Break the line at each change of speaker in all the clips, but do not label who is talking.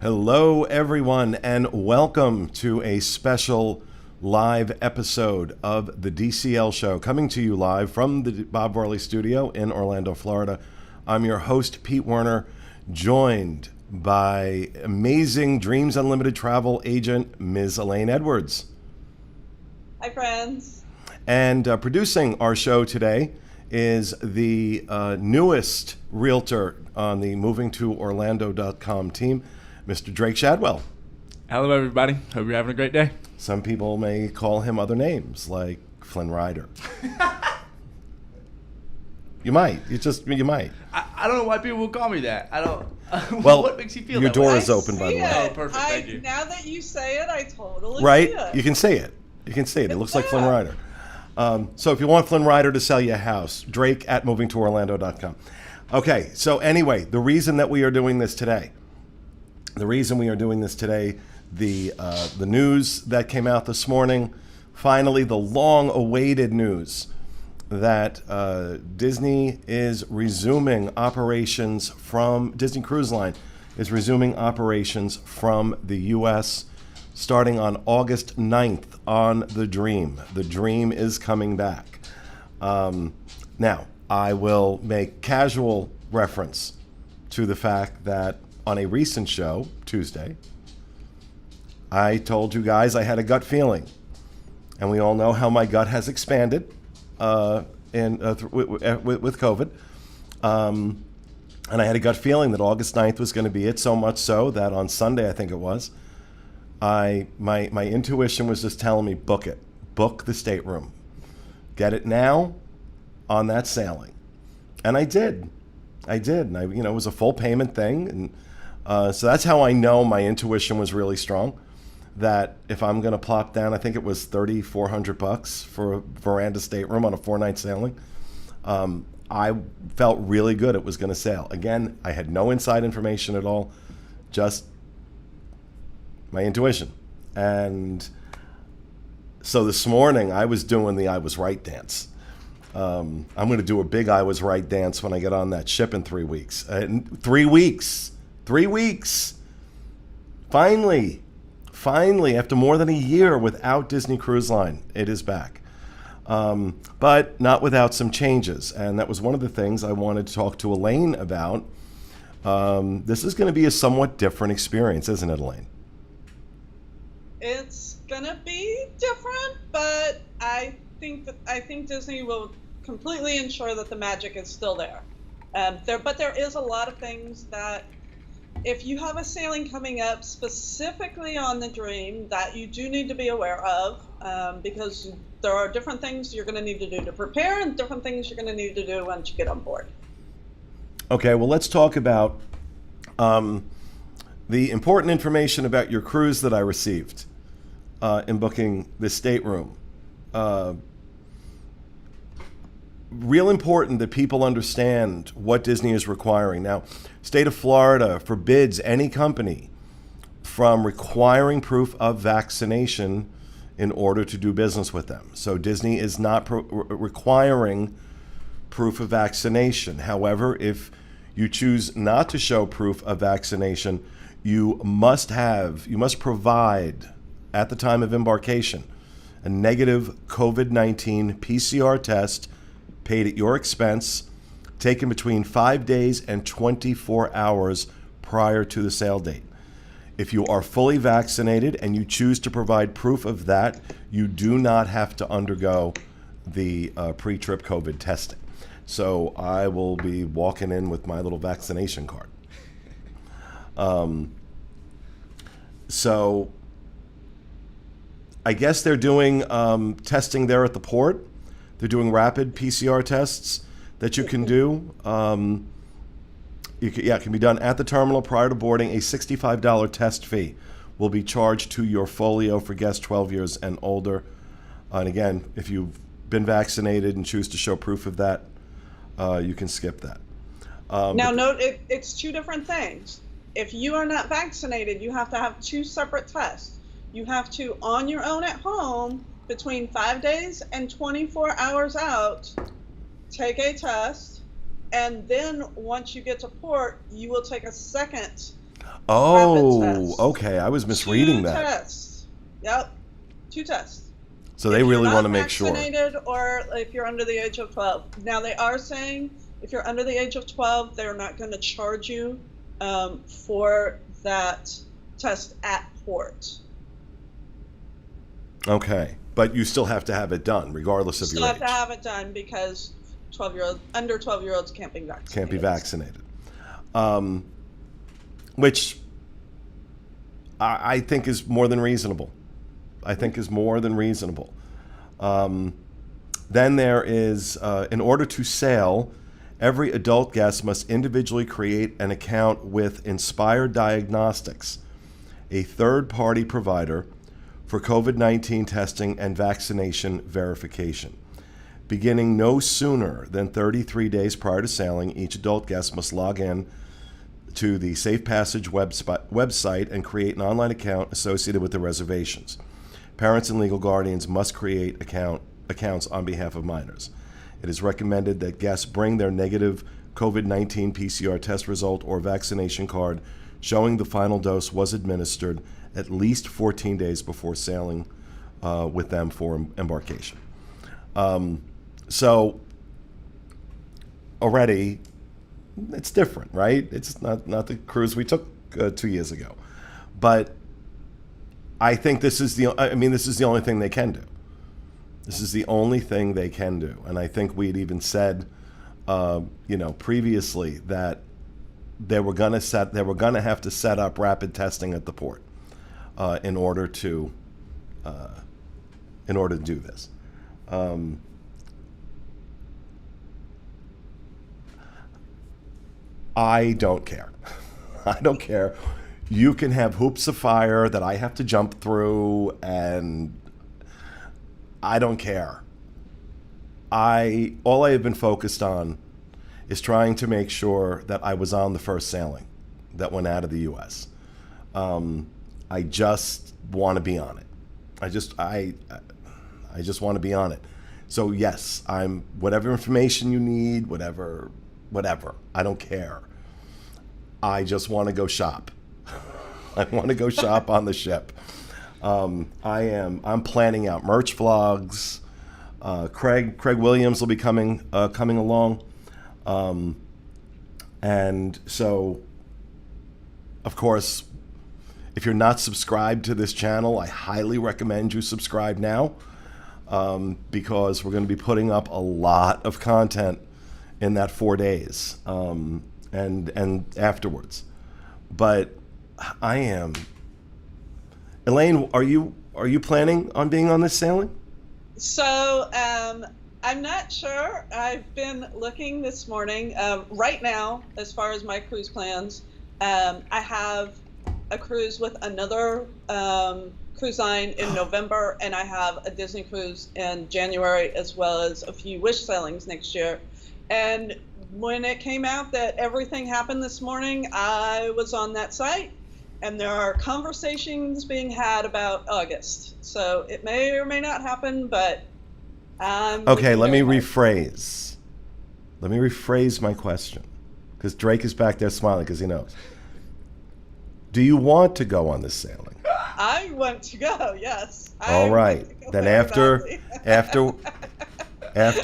Hello, everyone, and welcome to a special live episode of the DCL Show, coming to you live from the Bob Varley Studio in Orlando, Florida. I'm your host, Pete Werner, joined by amazing Dreams Unlimited travel agent, Ms. Elaine Edwards.
Hi, friends.
And producing our show today is the newest realtor on the movingtoorlando.com team, Mr. Drake Shadwell.
Hello, everybody. Hope you're having a great day.
Some people may call him other names, like Flynn Rider. You might. You might.
I don't know why people will call me that. I don't.
Well,
what makes you feel
your
that
door
way?
is open, by the way.
Oh, perfect. Thank you.
Now that you say it, I totally
Right?
see it.
You can say it. You can say it. It looks like Flynn Rider. So if you want Flynn Rider to sell you a house, Drake at movingtoorlando.com. Okay, so anyway, the reason that we are doing this today, the news that came out this morning, finally the long-awaited news that Disney is resuming operations from, Disney Cruise Line is resuming operations from the U.S. starting on August 9th on the Dream. The Dream is coming back. Now, I will make casual reference to the fact that on a recent show, Tuesday, I told you guys I had a gut feeling. And we all know how my gut has expanded with COVID. And I had a gut feeling that August 9th was going to be it, so much so that on Sunday, I think it was, my intuition was just telling me, book it. Book the stateroom. Get it now on that sailing. And I did. And it was a full payment thing. And so that's how I know my intuition was really strong. That if I'm going to plop down, I think it was $3,400 for a veranda stateroom on a 4-night sailing. I felt really good it was going to sail. Again, I had no inside information at all, just my intuition. And so this morning I was doing the I was right dance. I'm going to do a big I was right dance when I get on that ship in 3 weeks. 3 weeks. 3 weeks. Finally, after more than a year without Disney Cruise Line, it is back. But not without some changes. And that was one of the things I wanted to talk to Elaine about. This is going to be a somewhat different experience, isn't it, Elaine?
It's gonna be different, but I think Disney will completely ensure that the magic is still there. But there is a lot of things that, if you have a sailing coming up specifically on the Dream, that you do need to be aware of, because there are different things you're going to need to do to prepare and different things you're going to need to do once you get on board. Okay,
well, let's talk about the important information about your cruise that I received in booking this stateroom. Real important that people understand what Disney is requiring. Now, state of Florida forbids any company from requiring proof of vaccination in order to do business with them. So Disney is not requiring proof of vaccination. However, if you choose not to show proof of vaccination, you must provide, at the time of embarkation, a negative COVID-19 PCR test paid at your expense, taken between 5 days and 24 hours prior to the sail date. If you are fully vaccinated and you choose to provide proof of that, you do not have to undergo the pre-trip COVID testing. So I will be walking in with my little vaccination card. So I guess they're doing testing there at the port. They're doing rapid PCR tests that you can do. It can be done at the terminal prior to boarding. A $65 test fee will be charged to your folio for guests 12 years and older. And again, if you've been vaccinated and choose to show proof of that, you can skip that.
Now, note, it's two different things. If you are not vaccinated, you have to have two separate tests. You have to, on your own at home, between 5 days and 24 hours out, take a test, and then once you get to port, you will take a second
Oh, okay. I was misreading
Two
that.
tests. Yep. 2 tests.
So they really want to make
If
sure.
you're not vaccinated or if you're under the age of 12. Now they are saying if you're under the age of 12, they're not going to charge you for that test at port.
Okay. But you still have to have it done, regardless of
Still
your
have
age.
to have it done because under 12-year-olds can't be vaccinated.
Can't be vaccinated. Which I think is more than reasonable. Then there is, in order to sail, every adult guest must individually create an account with Inspired Diagnostics, a third-party provider for COVID-19 testing and vaccination verification. Beginning no sooner than 33 days prior to sailing, each adult guest must log in to the Safe Passage website and create an online account associated with the reservations. Parents and legal guardians must create accounts on behalf of minors. It is recommended that guests bring their negative COVID-19 PCR test result or vaccination card showing the final dose was administered at least 14 days before sailing with them for embarkation. So already it's different, right? It's not the cruise we took 2 years ago. But I think this is the only thing they can do. This is the only thing they can do. And I think we'd even said, previously that they were going to have to set up rapid testing at the port in order to do this. I don't care. I don't care. You can have hoops of fire that I have to jump through, and I don't care. All I have been focused on is trying to make sure that I was on the first sailing that went out of the U.S. I just want to be on it. I just want to be on it. So yes, I'm whatever information you need, whatever. I don't care. I just want to go shop. I want to go shop on the ship. I'm planning out merch vlogs. Craig Williams will be coming along. And so, of course, if you're not subscribed to this channel, I highly recommend you subscribe now, because we're going to be putting up a lot of content in that 4 days and afterwards. But I am. Elaine, are you planning on being on this sailing?
So I'm not sure. I've been looking this morning. Right now, as far as my cruise plans, I have a cruise with another cruise line in November, and I have a Disney cruise in January, as well as a few wish sailings next year. And when it came out that everything happened this morning, I was on that site, and there are conversations being had about August. So it may or may not happen, but
okay, let me rephrase my question, because Drake is back there smiling because he knows. Do you want to go on this sailing?
I want to go, yes.
All right. Then after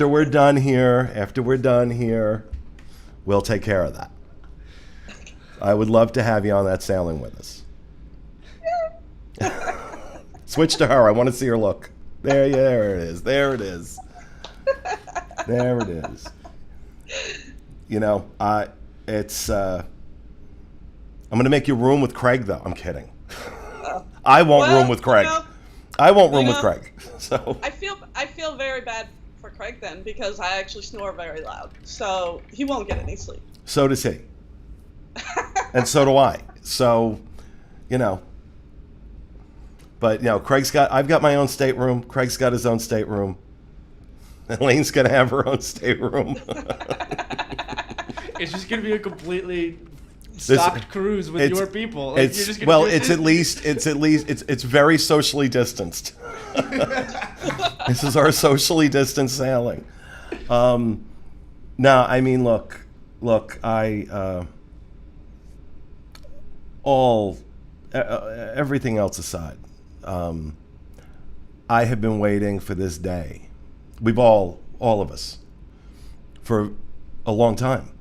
we're done here, we'll take care of that. I would love to have you on that sailing with us. Switch to her. I want to see her look. There it is. There it is. I'm going to make you room with Craig, though. I'm kidding. I won't room with Craig. I won't room with Craig. So
I feel very bad for Craig then, because I actually snore very loud. So he won't get any sleep.
So does he. And so do I. So, but I've got my own stateroom. Craig's got his own stateroom. Elaine's going to have her own stateroom.
It's just going to be a completely stocked cruise with your people. Like,
it's very socially distanced. This is our socially distanced sailing. No, I mean, look, all everything else aside, I have been waiting for this day. We've all of us, for a long time.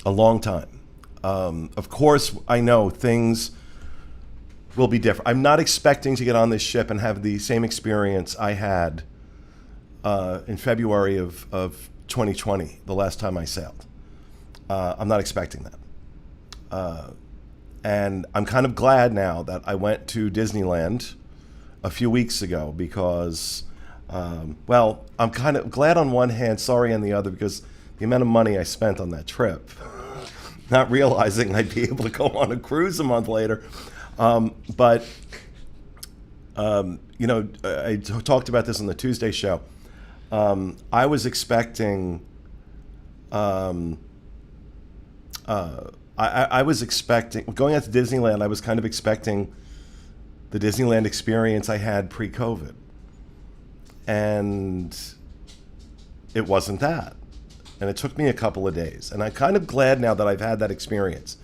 A long time. Of course, I know things will be different. I'm not expecting to get on this ship and have the same experience I had in February of 2020, the last time I sailed. I'm not expecting that. And I'm kind of glad now that I went to Disneyland a few weeks ago because, well, I'm kind of glad on one hand, sorry on the other, because the amount of money I spent on that trip, not realizing I'd be able to go on a cruise a month later. But you know, I talked about this on the Tuesday show. I was expecting, I was expecting, going out to Disneyland, I was kind of expecting the Disneyland experience I had pre-COVID. And it wasn't that. And it took me a couple of days. And I'm kind of glad now that I've had that experience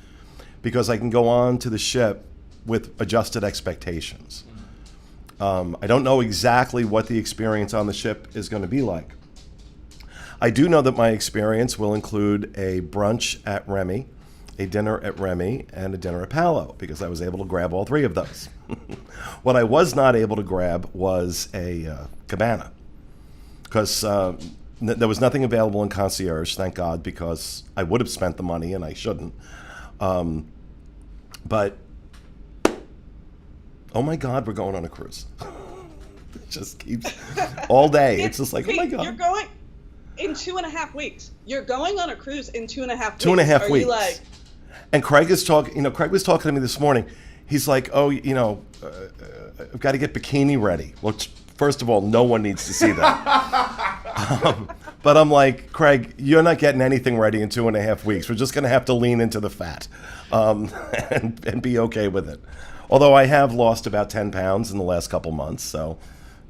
because I can go on to the ship with adjusted expectations. I don't know exactly what the experience on the ship is going to be like. I do know that my experience will include a brunch at Remy, a dinner at Remy, and a dinner at Palo, because I was able to grab all three of those. What I was not able to grab was a cabana, because there was nothing available in Concierge, thank God, because I would have spent the money and I shouldn't. But oh my God, we're going on a cruise. It just keeps all day. It's just like, oh my God.
You're going in 2.5 weeks. You're going on a cruise in 2.5 weeks.
2.5
Are
weeks.
You like...
And Craig is talking, Craig was talking to me this morning. He's like, oh, I've got to get bikini ready. Well, first of all, no one needs to see that. But I'm like, Craig, you're not getting anything ready in 2.5 weeks. We're just going to have to lean into the fat and be okay with it. Although I have lost about 10 pounds in the last couple months. So,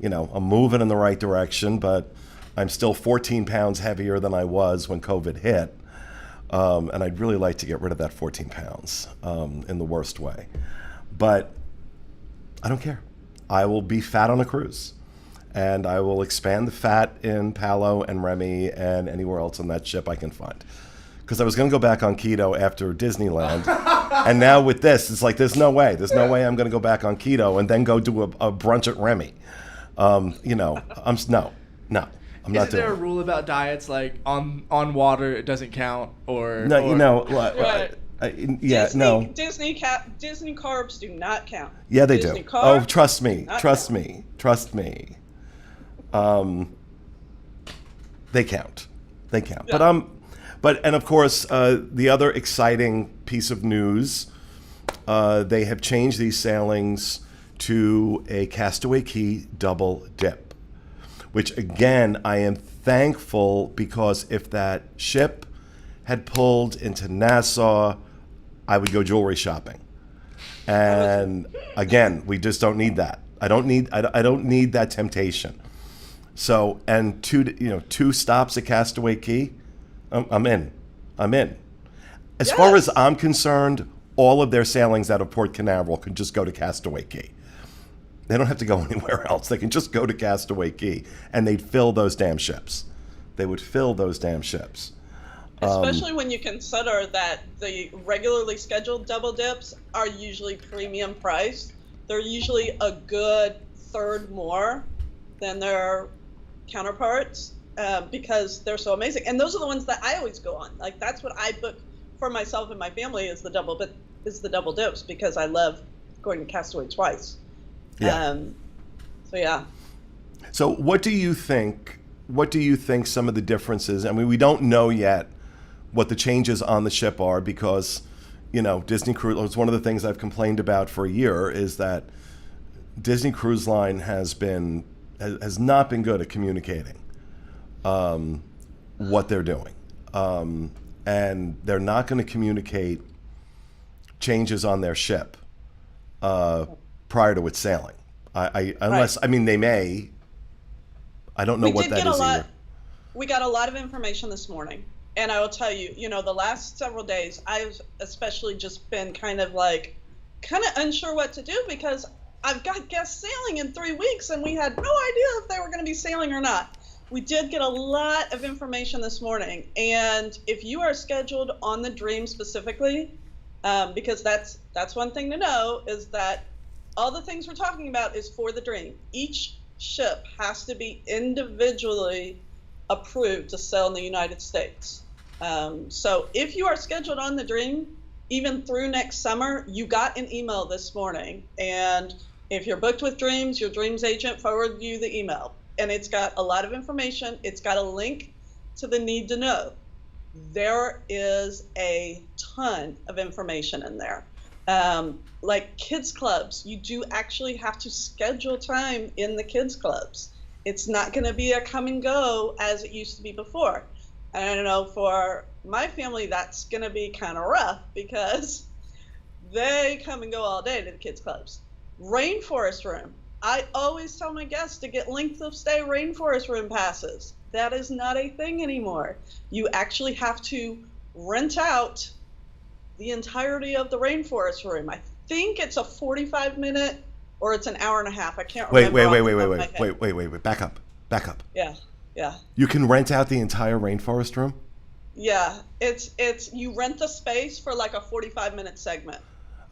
I'm moving in the right direction, but I'm still 14 pounds heavier than I was when COVID hit. And I'd really like to get rid of that 14 pounds in the worst way. But I don't care. I will be fat on a cruise. And I will expand the fat in Palo and Remy and anywhere else on that ship I can find. Because I was going to go back on keto after Disneyland. And now with this, it's like, there's no way. There's no way I'm going to go back on keto and then go do a brunch at Remy. No, I'm not
Isn't
doing
there a
it.
rule about diets like on water it doesn't count or
No,
Right.
yeah, no.
Disney carbs do not count.
Yeah, they
Disney
do.
carbs
Oh, trust me.
do not
Trust
count.
me. Trust me. They count. They count.
Yeah.
And of course, the other exciting piece of news, they have changed these sailings to a Castaway Cay double dip, which again, I am thankful, because if that ship had pulled into Nassau, I would go jewelry shopping. And again, we just don't need that. I don't need that temptation. So, and two stops at Castaway Cay, I'm in. As far as I'm concerned, all of their sailings out of Port Canaveral could just go to Castaway Cay. They don't have to go anywhere else. They can just go to Castaway Cay, and they'd fill those damn ships. They would fill those damn ships.
Especially when you consider that the regularly scheduled double dips are usually premium priced. They're usually a good third more than their counterparts because they're so amazing. And those are the ones that I always go on. Like, that's what I book for myself and my family is the double dips, because I love going to Castaway twice.
Yeah.
So yeah.
So what do you think some of the differences? I mean, we don't know yet what the changes on the ship are, because Disney Cruise, it's one of the things I've complained about for a year, is that Disney Cruise Line has not been good at communicating what they're doing, and they're not going to communicate changes on their ship prior to its sailing. Unless, I mean, they may. I don't know what that is either.
We got a lot of information this morning And I will tell you, the last several days, I've especially just been kind of unsure what to do, because I've got guests sailing in 3 weeks and we had no idea if they were going to be sailing or not. We did get a lot of information this morning. And if you are scheduled on the Dream specifically, because that's one thing to know, is that all the things we're talking about is for the Dream. Each ship has to be individually approved to sail in the United States. So if you are scheduled on the Dream, even through next summer, you got an email this morning. And if you're booked with Dreams, your Dreams agent forwarded you the email. And it's got a lot of information. It's got a link to the need to know. There is a ton of information in there. Like kids clubs, you do actually have to schedule time in the kids clubs. It's not going to be a come and go as it used to be before. And I don't know, for my family, that's going to be kind of rough because they come and go all day to the kids clubs. Rainforest room. I always tell my guests to get length of stay rainforest room passes. That is not a thing anymore. You actually have to rent out the entirety of the rainforest room. I think it's a 45-minute or it's an hour and a half. I can't remember.
Wait. Back up.
Yeah.
You can rent out the entire rainforest room?
Yeah, it's you rent the space for like a 45-minute segment.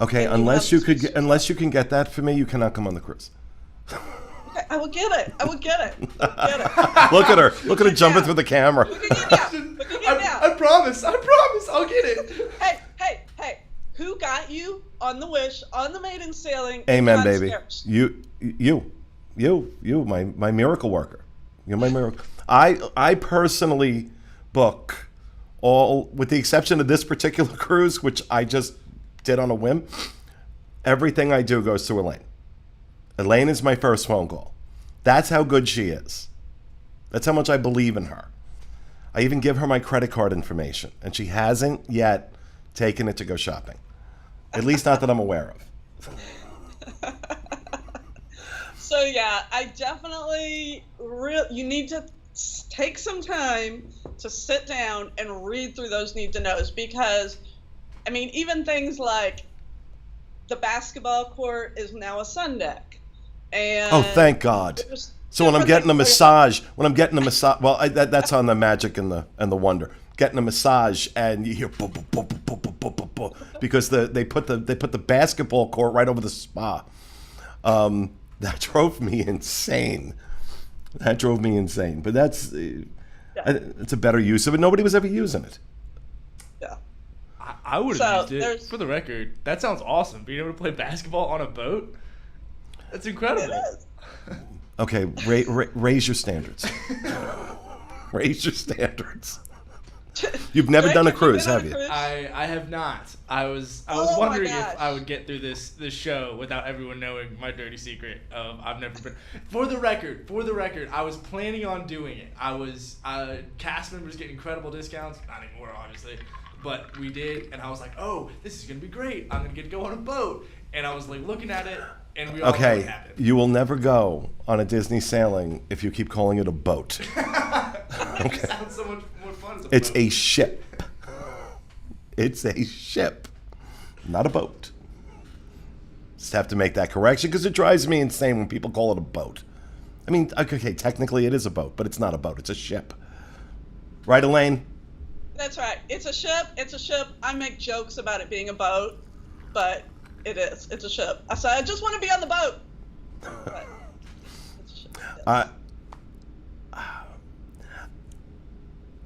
Okay, unless you can get that for me, you cannot come on the cruise.
Okay, I will get it.
Look at her jumping through the camera.
I promise, I'll get it.
Hey, who got you on the Wish, on the maiden sailing?
Amen, baby. You, my miracle worker. You're my miracle. I personally book all, with the exception of this particular cruise, which I just did on a whim. Everything I do goes through Elaine. Elaine is my first phone call. That's how good she is. That's how much I believe in her. I even give her my credit card information, and she hasn't yet taken it to go shopping. At least not that I'm aware of.
So yeah, I definitely you need to take some time to sit down and read through those need to knows, because I mean, even things like the basketball court is now a sun deck. And
oh, thank God. So when I'm getting a massage, well, that's on the Magic and the Wonder. Getting a massage and you hear boom, boom, boom, boom, boom, boom, boom, boom, because they put the basketball court right over the spa. That drove me insane. But that's it's a better use of it. Nobody was ever using it.
Yeah.
I would have used it. For the record, that sounds awesome. Being able to play basketball on a boat, that's incredible.
It is.
Okay, raise your standards. Raise your standards. You've never done a cruise, have you?
I have not. I was wondering if I would get through this show without everyone knowing my dirty secret of I've never been. For the record, I was planning on doing it. Cast members get incredible discounts. Not anymore, obviously. But we did, and I was like, oh, this is going to be great. I'm going to get to go on a boat. And I was like looking at it, and we all know what happened.
You will never go on a Disney sailing if you keep calling it a boat.
Okay. It sounds so much more fun as a
It's
boat.
a ship. It's a ship, not a boat. Just have to make that correction because it drives me insane when people call it a boat. I mean, okay, technically it is a boat, but it's not a boat. It's a ship. Right, Elaine?
That's right. It's a ship. I make jokes about it being a boat, but it is. It's a ship. I said, I just want to be on the boat. But it's a ship. Yes.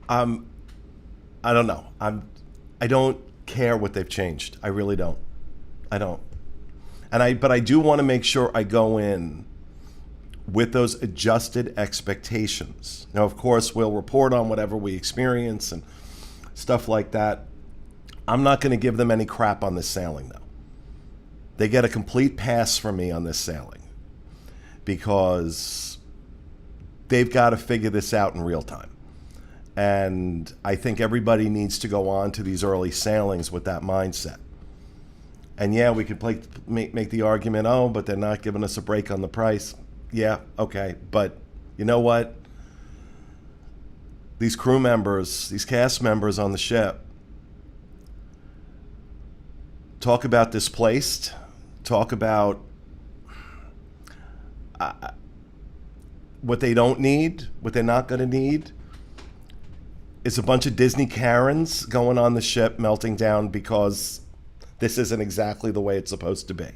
I don't know. I don't care what they've changed. I really don't. I don't. But I do want to make sure I go in with those adjusted expectations. Now, of course, we'll report on whatever we experience and stuff like that. I'm not going to give them any crap on this sailing, though. They get a complete pass from me on this sailing because they've got to figure this out in real time. And I think everybody needs to go on to these early sailings with that mindset. And yeah, we could make the argument, oh, but they're not giving us a break on the price. Yeah, okay. But you know what? these crew members, these cast members on the ship, talk about displaced, talk about what they don't need, what they're not going to need, is a bunch of Disney Karens going on the ship melting down because this isn't exactly the way it's supposed to be.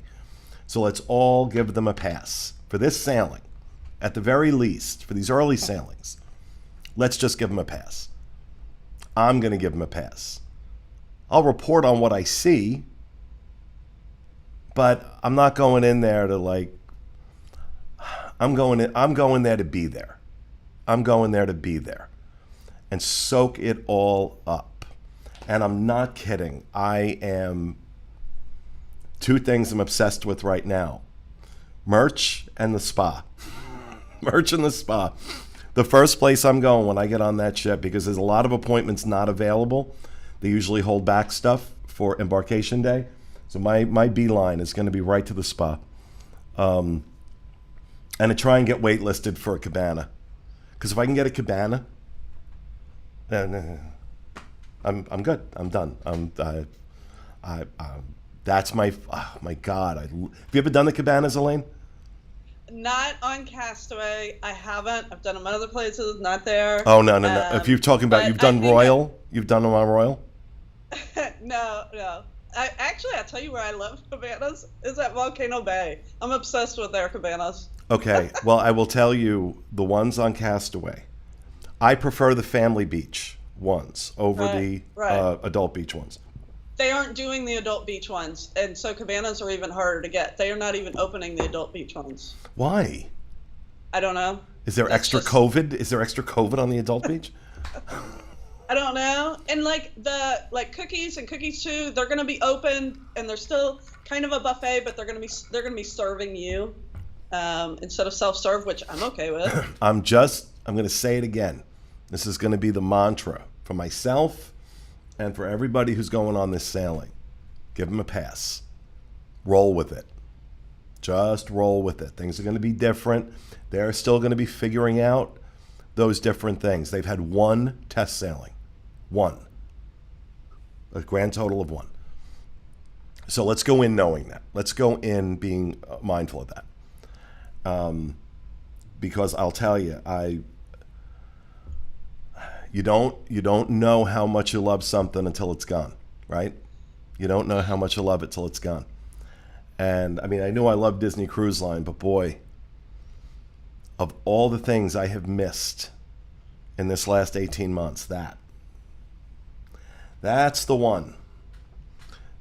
So let's all give them a pass. For this sailing, at the very least, for these early sailings, let's just give them a pass. I'm going to give them a pass. I'll report on what I see, but I'm not going in there to like, I'm going there to be there. I'm going there to be there and soak it all up. And I'm not kidding. I am, two things I'm obsessed with right now: merch and the spa. Merch and the spa. The first place I'm going when I get on that ship, because there's a lot of appointments not available. They usually hold back stuff for embarkation day. So my beeline is going to be right to the spa. And to try and get waitlisted for a cabana. Because if I can get a cabana, I'm good. I'm done. That's my, oh my God. Have you ever done the cabanas, Elaine?
Not on Castaway. I haven't. I've done them in other places, not there.
Oh, no. If you're talking about, you've done Royal? You've done them on Royal?
No. I'll tell you where I love cabanas is at Volcano Bay. I'm obsessed with their cabanas.
Okay. Well, I will tell you, the ones on Castaway, I prefer the family beach ones over the adult beach ones.
They aren't doing the adult beach ones, and so cabanas are even harder to get. They are not even opening the adult beach ones.
Why?
I don't know.
Is there extra COVID? Is there extra COVID on the adult beach?
I don't know. And cookies and cookies too, they're going to be open, and they're still kind of a buffet, but they're going to be serving you instead of self-serve, which I'm okay with.
I'm going to say it again. This is going to be the mantra for myself and for everybody who's going on this sailing. Give them a pass. Roll with it. Just roll with it. Things are going to be different. They're still going to be figuring out those different things. They've had one test sailing. One. A grand total of one. So let's go in knowing that. Let's go in being mindful of that. Because I'll tell you, you don't know how much you love something until it's gone, right? You don't know how much you love it till it's gone. And I mean, I knew I loved Disney Cruise Line, but boy, of all the things I have missed in this last 18 months, that's the one.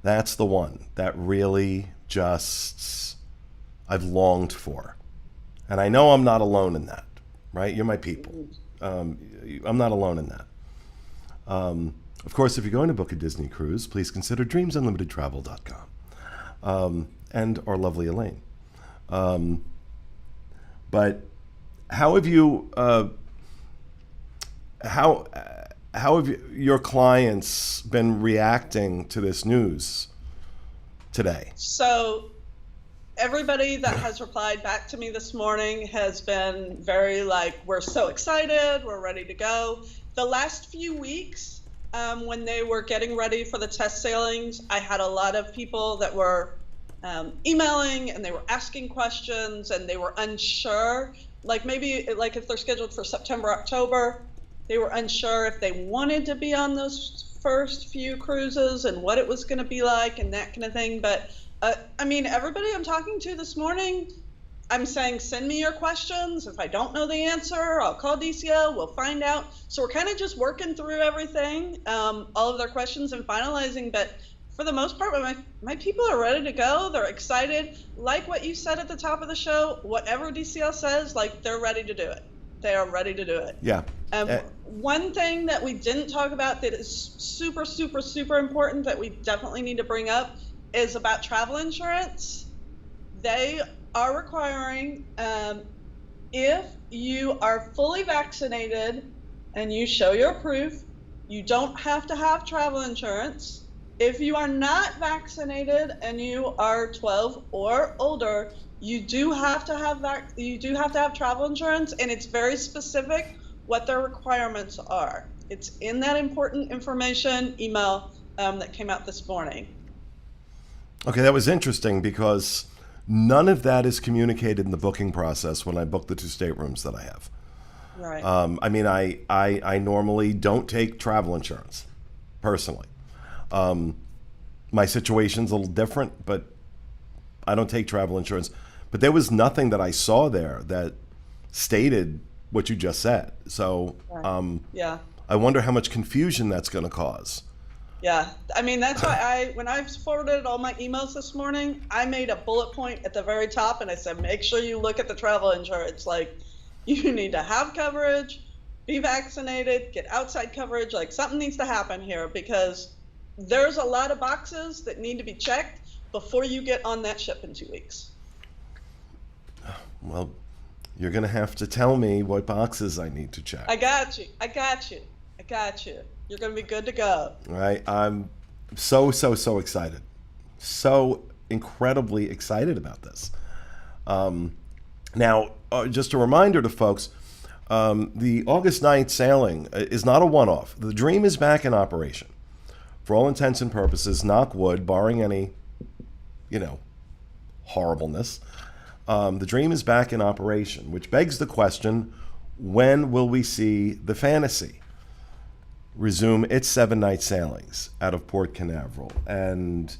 That's the one that really just I've longed for. And I know I'm not alone in that, right? You're my people. I'm not alone in that. Of course, if you're going to book a Disney cruise, please consider dreamsunlimitedtravel.com and our lovely Elaine. But how have you? How have your clients been reacting to this news today?
So everybody that has replied back to me this morning has been very we're so excited, we're ready to go. The last few weeks, when they were getting ready for the test sailings, I had a lot of people that were emailing, and they were asking questions, and they were unsure. Maybe if they're scheduled for September, October, they were unsure if they wanted to be on those first few cruises and what it was going to be like and that kind of thing. But everybody I'm talking to this morning, I'm saying, send me your questions. If I don't know the answer, I'll call DCL, we'll find out. So we're kind of just working through everything, all of their questions and finalizing. But for the most part, my people are ready to go. They're excited. Like what you said at the top of the show, whatever DCL says, they're ready to do it. They are ready to do it.
Yeah.
One thing that we didn't talk about that is super, super, super important that we definitely need to bring up is about travel insurance. They are requiring, if you are fully vaccinated and you show your proof, you don't have to have travel insurance. If you are not vaccinated and you are 12 or older, you do have to have travel insurance, and it's very specific what their requirements are. It's in that important information email that came out this morning.
Okay, that was interesting because none of that is communicated in the booking process when I book the 2 staterooms that I have.
Right.
I mean, I normally don't take travel insurance, personally. My situation's a little different, but I don't take travel insurance. But there was nothing that I saw there that stated what you just said. So
Yeah.
I wonder how much confusion that's going to cause.
Yeah, I mean, that's why when I forwarded all my emails this morning, I made a bullet point at the very top and I said, make sure you look at the travel insurance. Like, you need to have coverage, be vaccinated, get outside coverage. Like, something needs to happen here because there's a lot of boxes that need to be checked before you get on that ship in 2 weeks.
Well, you're going to have to tell me what boxes I need to check.
I got you. You're going to be good to go.
All right. I'm so excited. So incredibly excited about this. Now, just a reminder to folks, the August 9th sailing is not a one-off. The Dream is back in operation. For all intents and purposes, knock wood, barring any, horribleness. The Dream is back in operation, which begs the question, when will we see the Fantasy resume its 7-night sailings out of Port Canaveral? And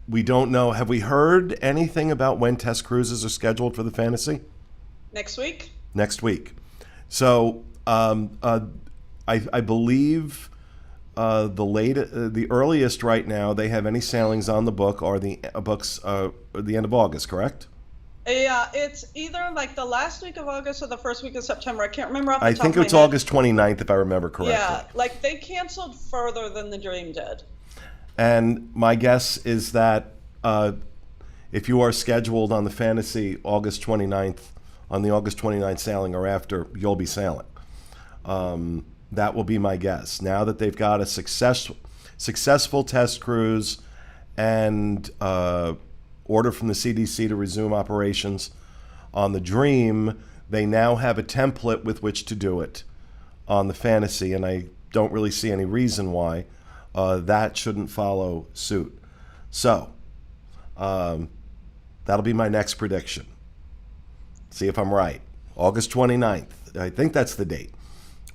we don't know. Have we heard anything about when test cruises are scheduled for the Fantasy?
Next week?
Next week. So I believe the earliest right now they have any sailings on the book are the books the end of August, correct?
Yeah, it's either like the last week of August or the first week of September. I can't remember off the
I
top
think
of my
it's
head.
August 29th, if I remember correctly.
Yeah, like they canceled further than the Dream did.
And my guess is that if you are scheduled on the Fantasy August 29th, on the August 29th sailing or after, you'll be sailing. That will be my guess. Now that they've got a successful test cruise and order from the CDC to resume operations on the Dream, they now have a template with which to do it on the Fantasy, and I don't really see any reason why that shouldn't follow suit. So that'll be my next prediction. See if I'm right. August 29th. I think that's the date.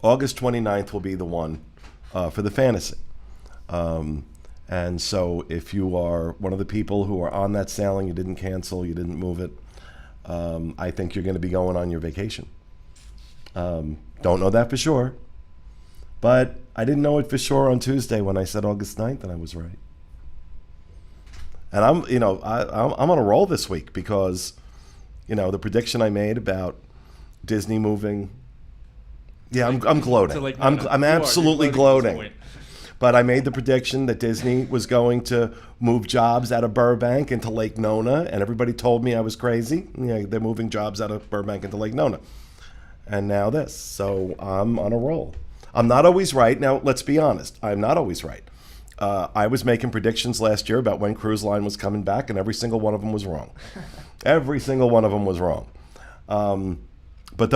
August 29th will be the one for the Fantasy. And so if you are one of the people who are on that sailing, you didn't cancel, you didn't move it, I think you're going to be going on your vacation. Don't know that for sure. But I didn't know it for sure on Tuesday when I said August 9th, and I was right. And I'm on a roll this week because, the prediction I made about Disney moving. Yeah, I'm gloating. I'm absolutely gloating. But I made the prediction that Disney was going to move jobs out of Burbank into Lake Nona, and everybody told me I was crazy. They're moving jobs out of Burbank into Lake Nona. And now this. So I'm on a roll. I'm not always right. Now, let's be honest. I'm not always right. I was making predictions last year about when Cruise Line was coming back, and every single one of them was wrong. Every single one of them was wrong. But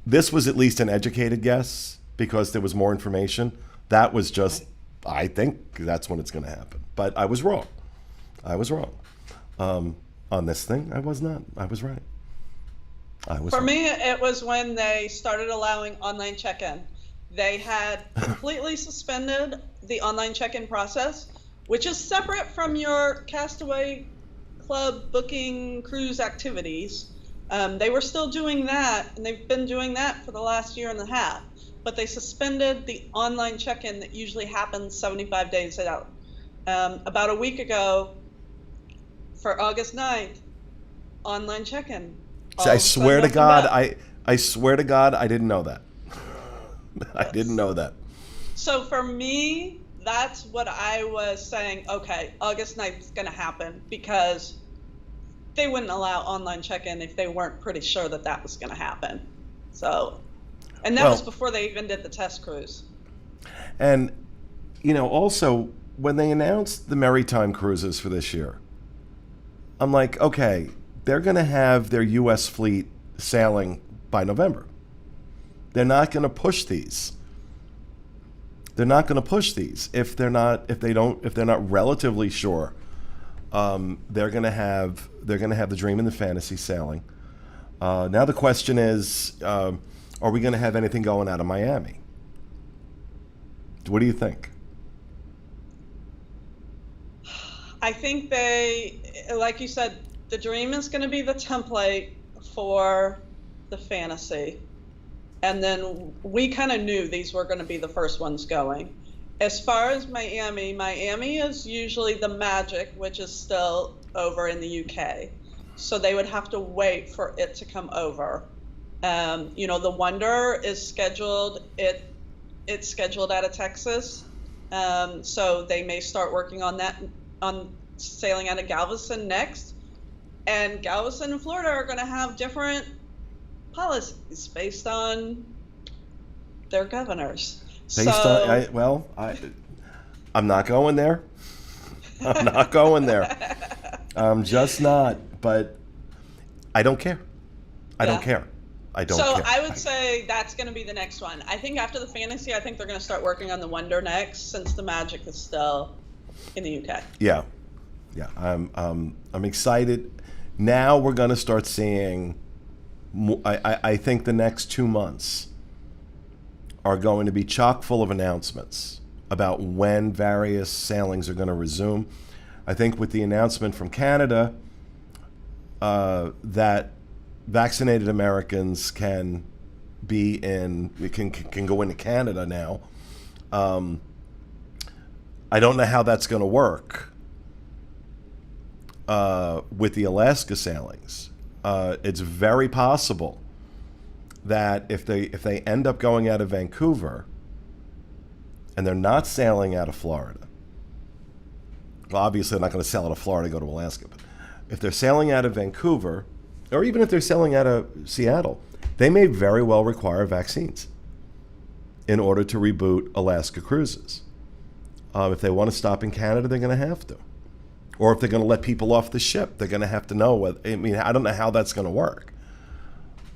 this was at least an educated guess because there was more information. That was just, I think that's when it's going to happen. But I was wrong. On this thing, I was not. I was right.
For me, it was when they started allowing online check-in. They had completely suspended the online check-in process, which is separate from your Castaway Club booking cruise activities. They were still doing that, and they've been doing that for the last year and a half. But they suspended the online check-in that usually happens 75 days out. About a week ago, for August 9th, online check-in.
I swear to God, I swear to God, I didn't know that. I didn't know that.
So for me, that's what I was saying. Okay, August 9th is going to happen because they wouldn't allow online check-in if they weren't pretty sure that that was going to happen. So, and that was before they even did the test cruise.
And, also when they announced the Maritime cruises for this year, I'm like, okay, they're going to have their U.S. fleet sailing by November. They're not going to push these. They're not going to push these if they're not relatively sure. They're going to have the dream and the fantasy sailing. Now the question is, are we going to have anything going out of Miami? What do you think?
I think like you said, the dream is going to be the template for the fantasy. And then we kind of knew these were going to be the first ones going. As far as Miami is usually the Magic, which is still over in the UK. So they would have to wait for it to come over. The Wonder is scheduled. It's scheduled out of Texas. So they may start working on that, on sailing out of Galveston next. And Galveston and Florida are going to have different policies based on their governors.
I'm not going there. I'm not going there. I'm just not. But I don't care. I don't care.
So I would say that's going to be the next one. I think after the fantasy, I think they're going to start working on the Wonder next, since the Magic is still in the UK.
Yeah. I'm excited. Now we're going to start seeing. I think the next 2 months are going to be chock full of announcements about when various sailings are going to resume. I think with the announcement from Canada that vaccinated Americans can go into Canada now. I don't know how that's going to work with the Alaska sailings. It's very possible that if they end up going out of Vancouver and they're not sailing out of Florida, well, obviously they're not going to sail out of Florida and go to Alaska, but if they're sailing out of Vancouver, or even if they're sailing out of Seattle, they may very well require vaccines in order to reboot Alaska cruises. If they want to stop in Canada, they're going to have to. Or if they're going to let people off the ship, they're going to have to know. I don't know how that's going to work.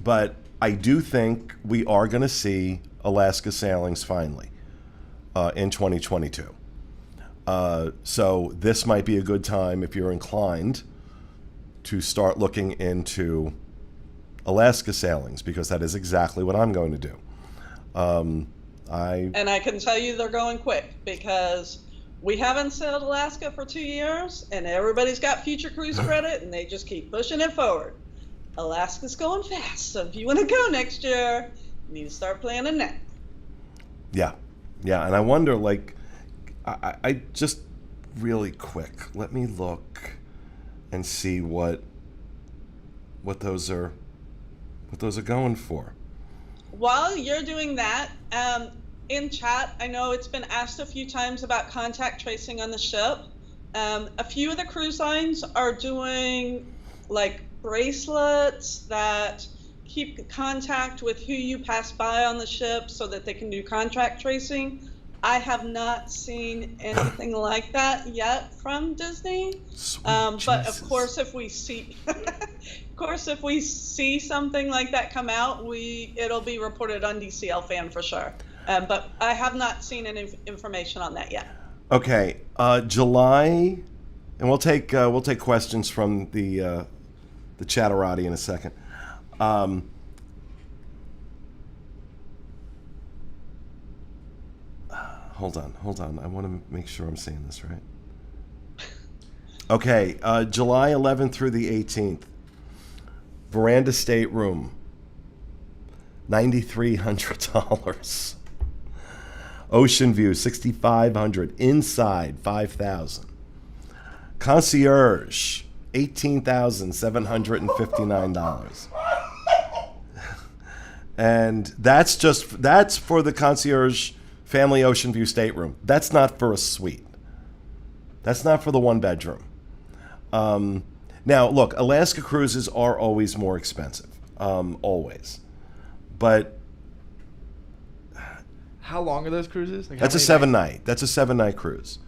But I do think we are going to see Alaska sailings finally in 2022. So this might be a good time, if you're inclined, to start looking into Alaska sailings, because that is exactly what I'm going to do. And
I can tell you they're going quick, because we haven't sailed Alaska for 2 years, and everybody's got future cruise credit, and they just keep pushing it forward. Alaska's going fast, so if you want to go next year, you need to start planning now.
Yeah, and I wonder, I just really quick, let me look and see what those are going for.
While you're doing that, in chat, I know it's been asked a few times about contact tracing on the ship. A few of the cruise lines are doing bracelets that keep contact with who you pass by on the ship so that they can do contact tracing. I have not seen anything like that yet from Disney. But of course, if we see, something like that come out, it'll be reported on DCL Fan for sure. But I have not seen any information on that yet.
Okay, July, and we'll take questions from the chatterati in a second. Hold on. I want to make sure I'm saying this right. Okay, July 11th through the 18th. Veranda stateroom, $9,300. Ocean view, $6,500. Inside, $5,000. Concierge, $18,759. And that's for the concierge family ocean view stateroom. That's not for a suite. That's not for the one bedroom. Now, look, Alaska cruises are always more expensive, always. But
how long are those cruises?
That's a 7-night. That's a 7-night cruise.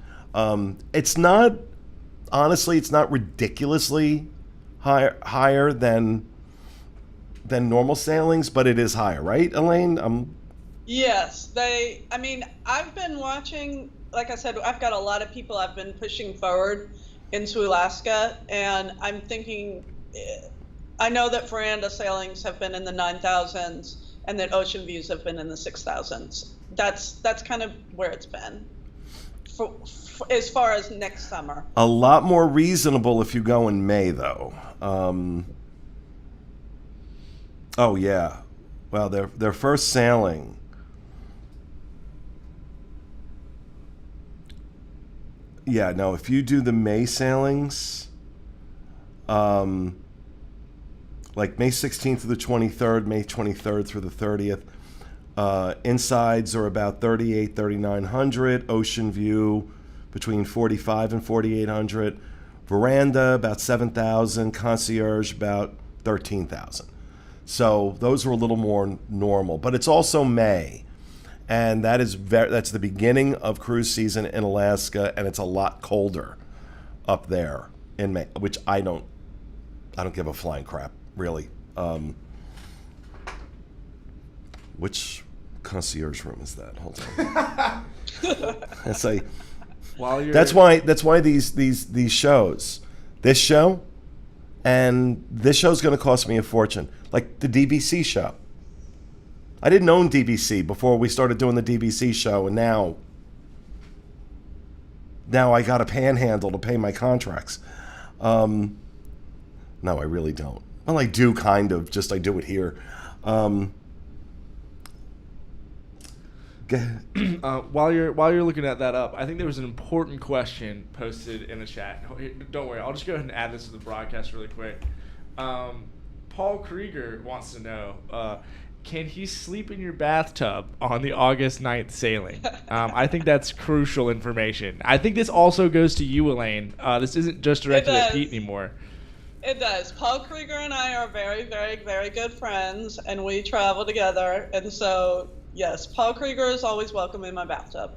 It's not, honestly, it's not ridiculously higher than than normal sailings, but it is higher, right, Elaine?
Yes, I mean, I've been watching, like I said, I've got a lot of people I've been pushing forward into Alaska, and I'm thinking, I know that veranda sailings have been in the 9,000s and that ocean views have been in the 6,000s. That's kind of where it's been for as far as next summer.
A lot more reasonable if you go in May, though. Oh yeah, well, their first sailing. Yeah, no, if you do the May sailings, like May 16th through the 23rd, May 23rd through the 30th, insides are about 3,900, ocean view between 45 and 4,800, veranda about 7,000, concierge about 13,000. So those are a little more normal, but it's also May. And that's the beginning of cruise season in Alaska, and it's a lot colder up there in May, which I don't give a flying crap, really. Which concierge room is that? Hold on. It's like, that's why these shows, this show and this show's going to cost me a fortune. Like the DBC show. I didn't own DBC before we started doing the DBC show, and now I got a panhandle to pay my contracts. No, I really don't. Well, I do kind of. Just I do it here.
While you're looking at that up, I think there was an important question posted in the chat. Don't worry, I'll just go ahead and add this to the broadcast really quick. Paul Krieger wants to know, can he sleep in your bathtub on the August 9th sailing? I think that's crucial information. I think this also goes to you, Elaine. This isn't just directed at Pete anymore.
It does. Paul Krieger and I are very, very, very good friends, and we travel together. And so, yes, Paul Krieger is always welcome in my bathtub.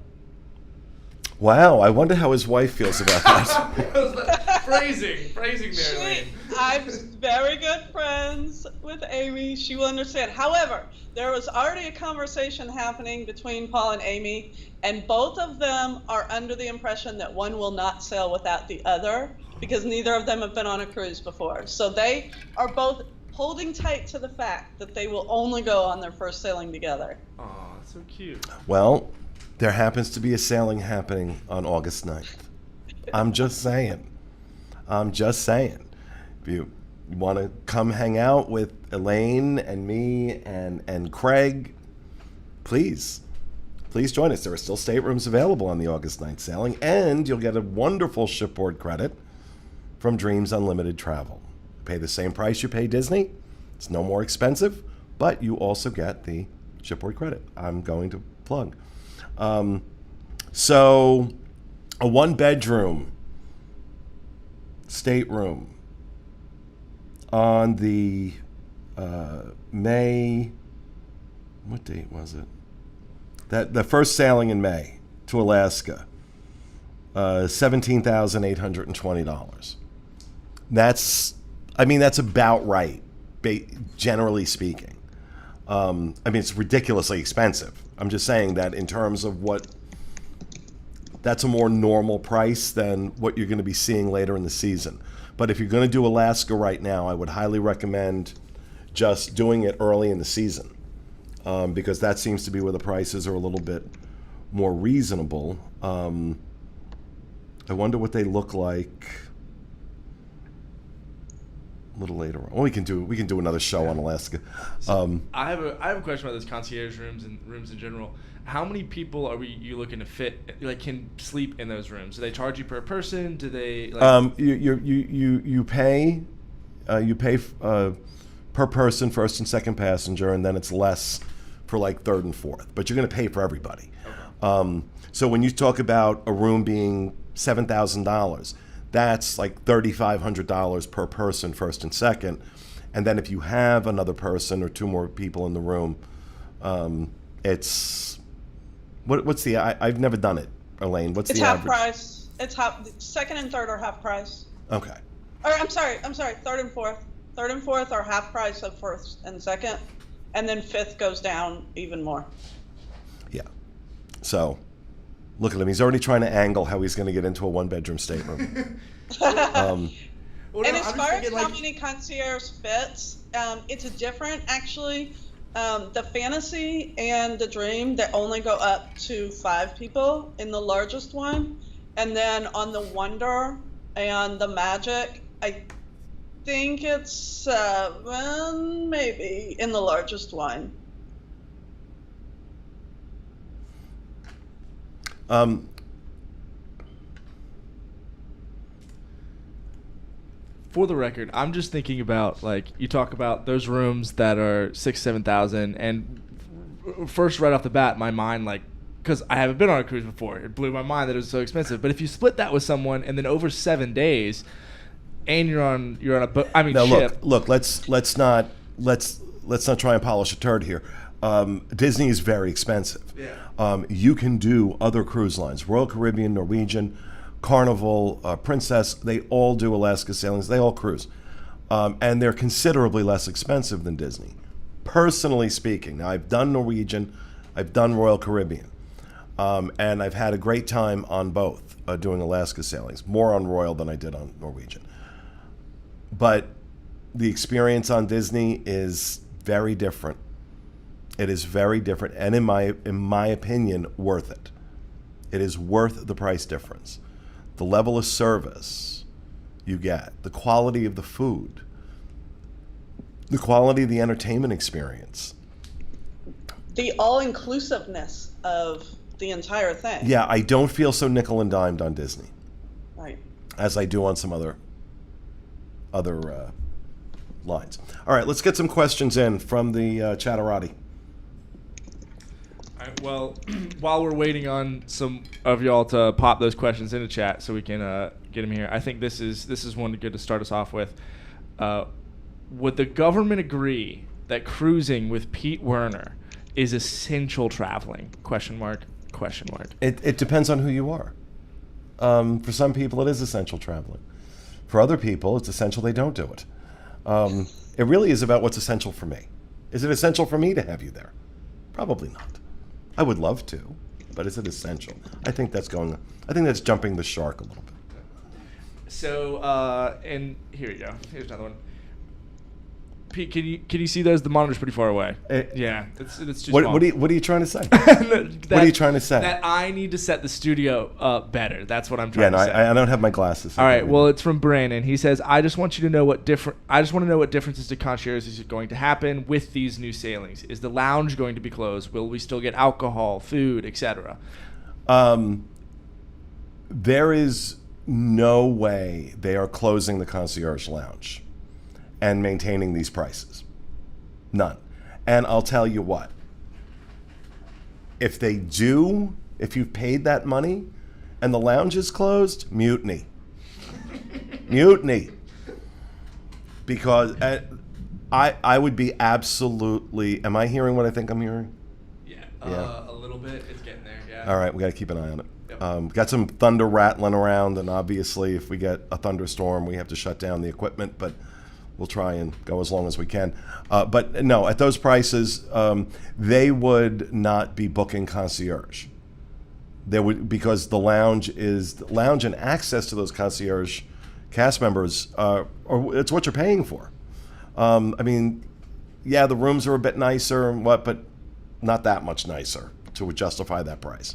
Wow, I wonder how his wife feels about that.
Phrasing there, Elaine.
I'm very good friends with Amy. She will understand. However, there was already a conversation happening between Paul and Amy, and both of them are under the impression that one will not sail without the other because neither of them have been on a cruise before. So they are both holding tight to the fact that they will only go on their first sailing together.
Aw, that's so cute.
Well, there happens to be a sailing happening on August 9th. I'm just saying. If you want to come hang out with Elaine and me and Craig, please join us. There are still staterooms available on the August 9th sailing, and you'll get a wonderful shipboard credit from Dreams Unlimited Travel. Pay the same price you pay Disney. It's no more expensive, but you also get the shipboard credit. I'm going to plug. So a 1-bedroom stateroom on the May, what date was it? The first sailing in May to Alaska, $17,820. That's about right, generally speaking. It's ridiculously expensive. I'm just saying that in terms of that's a more normal price than what you're going to be seeing later in the season. But if you're going to do Alaska right now, I would highly recommend just doing it early in the season, because that seems to be where the prices are a little bit more reasonable. I wonder what they look like a little later on. Well, we can do another show on Alaska.
I have a question about those concierge rooms and rooms in general. How many people are you looking to fit? Like, can sleep in those rooms? Do they charge you per person? Do they?
You pay per person, first and second passenger, and then it's less for like third and fourth. But you're going to pay for everybody. Okay. So when you talk about a room being $7,000. That's like $3,500 per person, first and second. And then if you have another person or two more people in the room, it's what's the? I've never done it, Elaine. What's the average?
It's half price. Second and third are half price.
Okay.
Or I'm sorry, third and fourth. Third and fourth are half price of first and second, and then fifth goes down even more.
Yeah. So, look at him. He's already trying to angle how he's going to get into a one-bedroom stateroom.
And as far as how many concierge fits, it's different actually. The fantasy and the dream, they only go up to 5 people in the largest one. And then on the wonder and the magic, I think it's 7 maybe in the largest one.
For the record, I'm just thinking about, like, you talk about those rooms that are 6,000-7,000, and first right off the bat, my mind, like, because I haven't been on a cruise before, it blew my mind that it was so expensive. But if you split that with someone, and then over 7 days, and you're on a boat, I mean,
now
ship.
look, let's not try and polish a turd here. Disney is very expensive.
Yeah.
You can do other cruise lines, Royal Caribbean, Norwegian, Carnival, Princess, they all do Alaska sailings. They all cruise. And they're considerably less expensive than Disney. Personally speaking, now I've done Norwegian, I've done Royal Caribbean, and I've had a great time on both doing Alaska sailings, more on Royal than I did on Norwegian. But the experience on Disney is very different. It is very different, and in my opinion, worth it. It is worth the price difference. The level of service you get, the quality of the food, the quality of the entertainment experience.
The all-inclusiveness of the entire thing.
Yeah, I don't feel so nickel and dimed on Disney.
Right.
As I do on some other lines. All right, let's get some questions in from the chatterati.
All right, well, while we're waiting on some of y'all to pop those questions into chat so we can get them here, I think this is one good to start us off with. Would the government agree that cruising with Pete Werner is essential traveling? Question mark.
It depends on who you are. For some people, it is essential traveling. For other people, it's essential they don't do it. It really is about what's essential for me. Is it essential for me to have you there? Probably not. I would love to, but is it essential? I think that's jumping the shark a little bit.
So, and here you go. Here's another one. Pete, can you see those? The monitor's pretty far away. Yeah, it's too small.
What are you trying to say? What are you trying to say?
That I need to set the studio up better. That's what I'm trying to say.
I don't have my glasses.
All right. Well, it's from Brandon. He says, I just want to know what differences to Concierge is going to happen with these new sailings. Is the lounge going to be closed? Will we still get alcohol, food, etc.?
There is no way they are closing the Concierge Lounge and maintaining these prices. None. And I'll tell you what. If they do, if you've paid that money and the lounge is closed, mutiny. Mutiny. Because I would be absolutely... Am I hearing what I think I'm hearing?
Yeah. A little bit. It's getting there, yeah.
All right, we got to keep an eye on it.
Yep.
Got some thunder rattling around, and obviously if we get a thunderstorm, we have to shut down the equipment, but we'll try and go as long as we can. But no, at those prices, they would not be booking Concierge. They would, because the lounge and access to those Concierge cast members, it's what you're paying for. I mean, yeah, the rooms are a bit nicer and but not that much nicer to justify that price.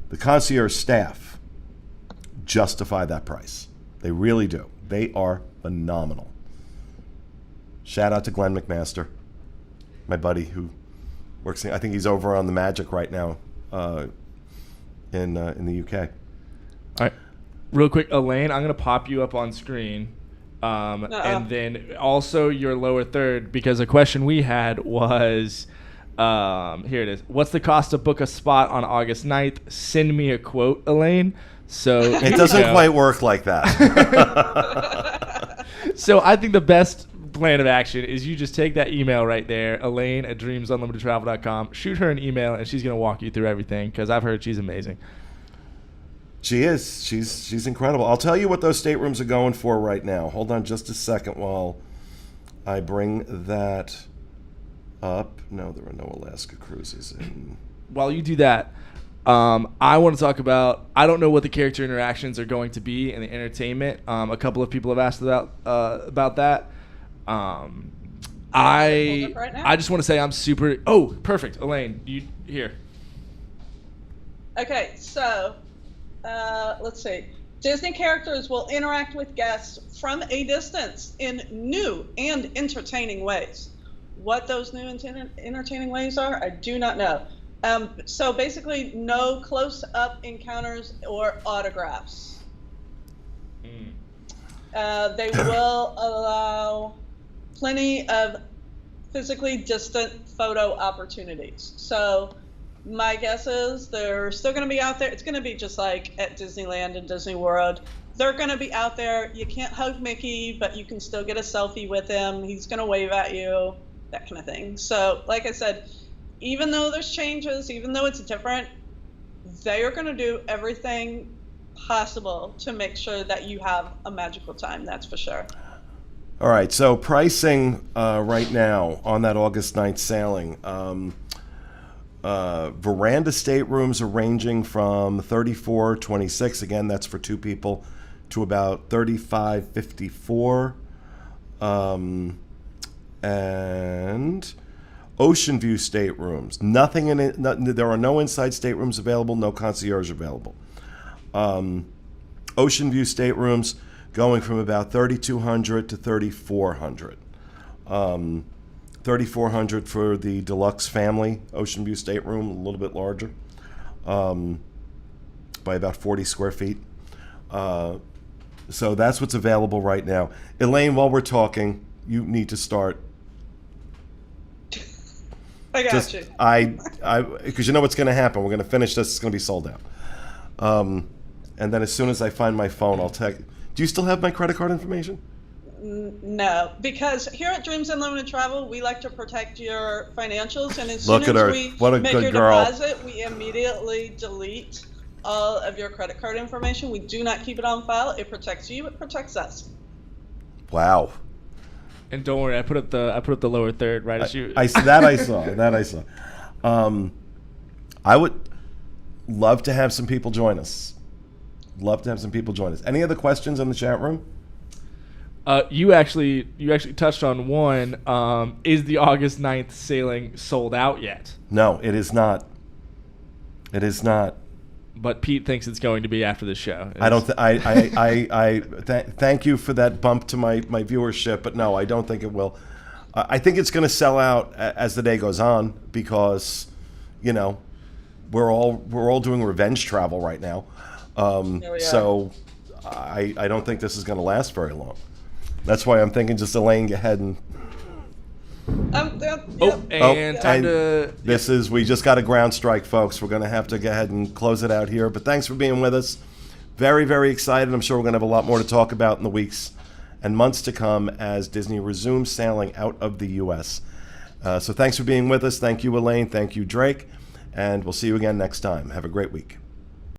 The Concierge staff justify that price. They really do. They are phenomenal. Shout out to Glenn McMaster, my buddy who works. I think he's over on the Magic right now, in the UK.
All right, real quick, Elaine, I'm gonna pop you up on screen, and then also your lower third, because a question we had was, here it is. What's the cost to book a spot on August 9th? Send me a quote, Elaine. So
it doesn't quite work like that.
So I think the best plan of action is you just take that email right there, Elaine@dreamsunlimitedtravel.com, shoot her an email, and she's going to walk you through everything, because I've heard she's amazing.
She is. She's incredible. I'll tell you what those staterooms are going for right now. Hold on just a second while I bring that up. No, there are no Alaska cruises in.
While you do that, I want to talk about. I don't know what the character interactions are going to be in the entertainment. A couple of people have asked about that. I just want to say I'm super. Oh, perfect, Elaine. You here?
Okay, so let's see. Disney characters will interact with guests from a distance in new and entertaining ways. What those new and entertaining ways are, I do not know. So basically, no close-up encounters or autographs. They will allow plenty of physically distant photo opportunities. So my guess is they're still going to be out there. It's going to be just like at Disneyland and Disney World. They're going to be out there. You can't hug Mickey, but you can still get a selfie with him. He's going to wave at you, that kind of thing. So like I said, even though there's changes, even though it's different, they are going to do everything possible to make sure that you have a magical time. That's for sure.
All right, so pricing right now on that August 9th sailing. Veranda staterooms are ranging from $34.26, again, that's for two people, to about $35.54. And ocean view staterooms, nothing in it. There are no inside staterooms available, no concierge available. Ocean view staterooms going from about $3,200 to $3,400. $3,400 for the deluxe family ocean view stateroom, a little bit larger, by about 40 square feet. So that's what's available right now. Elaine, while we're talking, you need to start.
I got you.
Because you know what's going to happen. We're going to finish this. It's going to be sold out. And then as soon as I find my phone, I'll text. Do you still have my credit card information?
No, because here at Dreams Unlimited Travel, we like to protect your financials, and as soon
Look at
as
her.
we
What a
make
good
your
girl.
deposit, we immediately delete all of your credit card information. We do not keep it on file. It protects you. It protects us.
Wow.
And don't worry, I put up the lower third right as you.
I saw. I would love to have some people join us. Any other questions in the chat room?
You actually touched on one. Is the August 9th sailing sold out yet?
No, it is not. It is not.
But Pete thinks it's going to be after the show.
I don't. Thank you for that bump to my viewership, but no, I don't think it will. I think it's going to sell out as the day goes on because, we're all doing revenge travel right now. So I don't think this is going to last very long. That's why I'm thinking just Elaine, go ahead and. We just got a ground strike, folks. We're going to have to go ahead and close it out here. But thanks for being with us. Very, very excited. I'm sure we're going to have a lot more to talk about in the weeks and months to come as Disney resumes sailing out of the U.S. So thanks for being with us. Thank you, Elaine. Thank you, Drake. And we'll see you again next time. Have a great week.